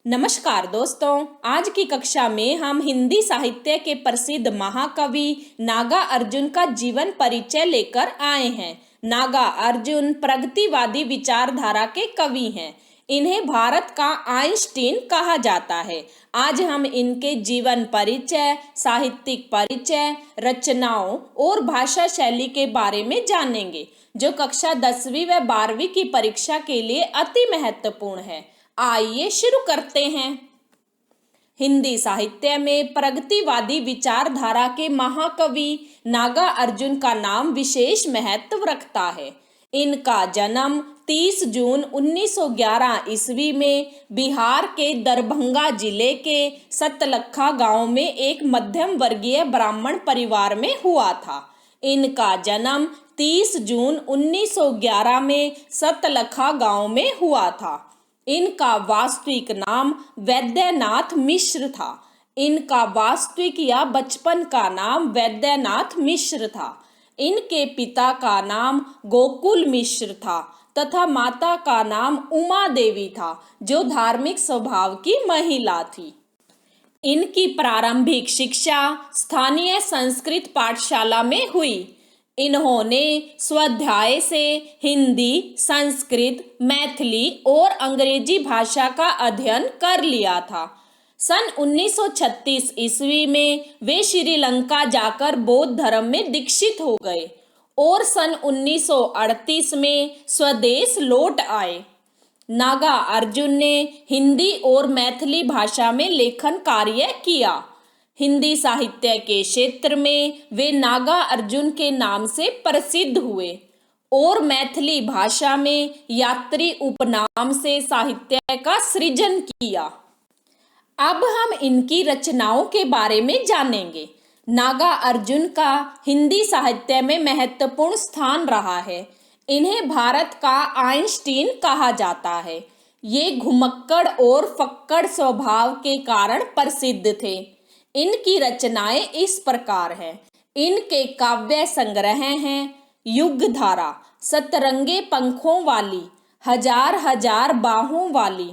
नमस्कार दोस्तों, आज की कक्षा में हम हिंदी साहित्य के प्रसिद्ध महाकवि नागा अर्जुन का जीवन परिचय लेकर आए हैं। नागा अर्जुन प्रगतिवादी विचारधारा के कवि हैं। इन्हें भारत का आइंस्टीन कहा जाता है। आज हम इनके जीवन परिचय, साहित्यिक परिचय, रचनाओं और भाषा शैली के बारे में जानेंगे, जो कक्षा 10वीं व 12वीं की परीक्षा के लिए अति महत्वपूर्ण है। आइए शुरू करते हैं। हिंदी साहित्य में प्रगतिवादी विचारधारा के महाकवि नागा अर्जुन का नाम विशेष महत्व रखता है। इनका जन्म 30 जून 1911 ईस्वी में बिहार के दरभंगा जिले के सतलखा गांव में एक मध्यम वर्गीय ब्राह्मण परिवार में हुआ था। इनका जन्म 30 जून 1911 में सतलखा गांव में हुआ था। इनका वास्तविक नाम वैद्यनाथ मिश्र था। इनका वास्तविक या बचपन का नाम वैद्यनाथ मिश्र था। इनके पिता का नाम गोकुल मिश्र था तथा माता का नाम उमा देवी था, जो धार्मिक स्वभाव की महिला थी। इनकी प्रारंभिक शिक्षा स्थानीय संस्कृत पाठशाला में हुई। इन्होंने स्वाध्याय से हिंदी, संस्कृत, मैथिली और अंग्रेजी भाषा का अध्ययन कर लिया था। सन 1936 ईस्वी में वे श्रीलंका जाकर बौद्ध धर्म में दीक्षित हो गए और सन 1938 में स्वदेश लौट आए। नागा अर्जुन ने हिंदी और मैथिली भाषा में लेखन कार्य किया। हिंदी साहित्य के क्षेत्र में वे नागा अर्जुन के नाम से प्रसिद्ध हुए और मैथिली भाषा में यात्री उपनाम से साहित्य का सृजन किया। अब हम इनकी रचनाओं के बारे में जानेंगे। नागा अर्जुन का हिंदी साहित्य में महत्वपूर्ण स्थान रहा है। इन्हें भारत का आइंस्टीन कहा जाता है। ये घुमक्कड़ और फक्कड़ स्वभाव के कारण प्रसिद्ध थे। इनकी रचनाएं इस प्रकार हैं। इनके काव्य संग्रह हैं युगधारा, सतरंगे पंखों वाली, हजार हजार बाहों वाली,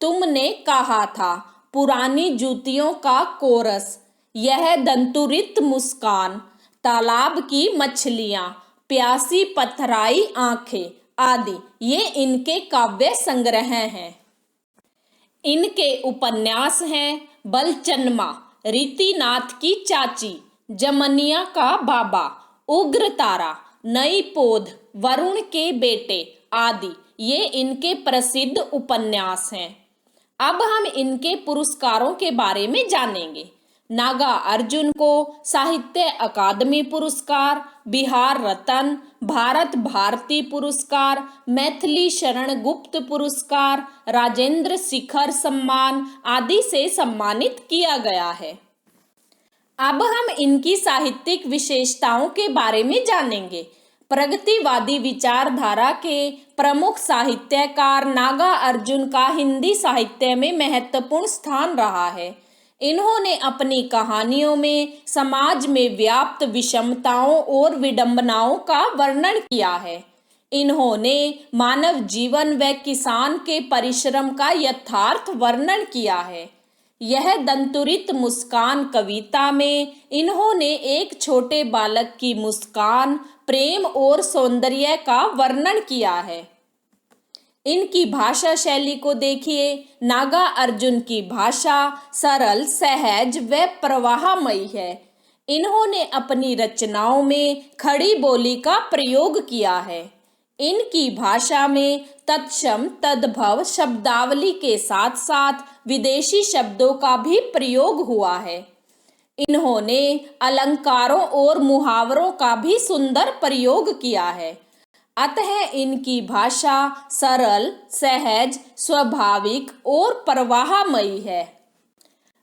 तुमने कहा था, पुरानी जूतियों का कोरस, यह दंतुरित मुस्कान, तालाब की मछलियां, प्यासी पथराई आंखें आदि ये इनके काव्य संग्रह हैं। इनके उपन्यास हैं बलचन्मा, रीतिनाथ की चाची, जमनिया का बाबा, उग्र तारा, नई पौध, वरुण के बेटे आदि ये इनके प्रसिद्ध उपन्यास हैं। अब हम इनके पुरस्कारों के बारे में जानेंगे। नागा अर्जुन को साहित्य अकादमी पुरस्कार, बिहार रत्न, भारत भारती पुरस्कार, मैथिली शरण गुप्त पुरस्कार, राजेंद्र शिखर सम्मान आदि से सम्मानित किया गया है। अब हम इनकी साहित्यिक विशेषताओं के बारे में जानेंगे। प्रगतिवादी विचारधारा के प्रमुख साहित्यकार नागा अर्जुन का हिंदी साहित्य में महत्वपूर्ण स्थान रहा है। इन्होंने अपनी कहानियों में समाज में व्याप्त विषमताओं और विडंबनाओं का वर्णन किया है। इन्होंने मानव जीवन व किसान के परिश्रम का यथार्थ वर्णन किया है। यह दंतुरित मुस्कान कविता में इन्होंने एक छोटे बालक की मुस्कान, प्रेम और सौंदर्य का वर्णन किया है। इनकी भाषा शैली को देखिए। नागा अर्जुन की भाषा सरल, सहज व प्रवाहमयी है। इन्होंने अपनी रचनाओं में खड़ी बोली का प्रयोग किया है। इनकी भाषा में तत्सम तद्भव शब्दावली के साथ साथ विदेशी शब्दों का भी प्रयोग हुआ है। इन्होंने अलंकारों और मुहावरों का भी सुंदर प्रयोग किया है। अतः इनकी भाषा सरल, सहज, स्वाभाविक और प्रवाहमयी है।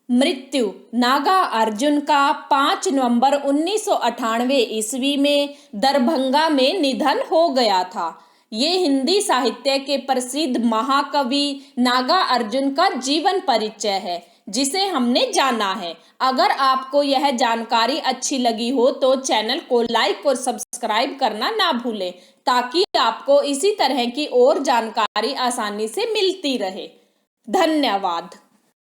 मृत्यु नागा अर्जुन का 5 नवंबर 1998 ईस्वी में दरभंगा में निधन हो गया था। ये हिंदी साहित्य के प्रसिद्ध महाकवि नागा अर्जुन का जीवन परिचय है, जिसे हमने जाना है। अगर आपको यह जानकारी अच्छी लगी हो तो चैनल को लाइक और सब्सक्राइब करना ना भूलें, ताकि आपको इसी तरह की और जानकारी आसानी से मिलती रहे। धन्यवाद।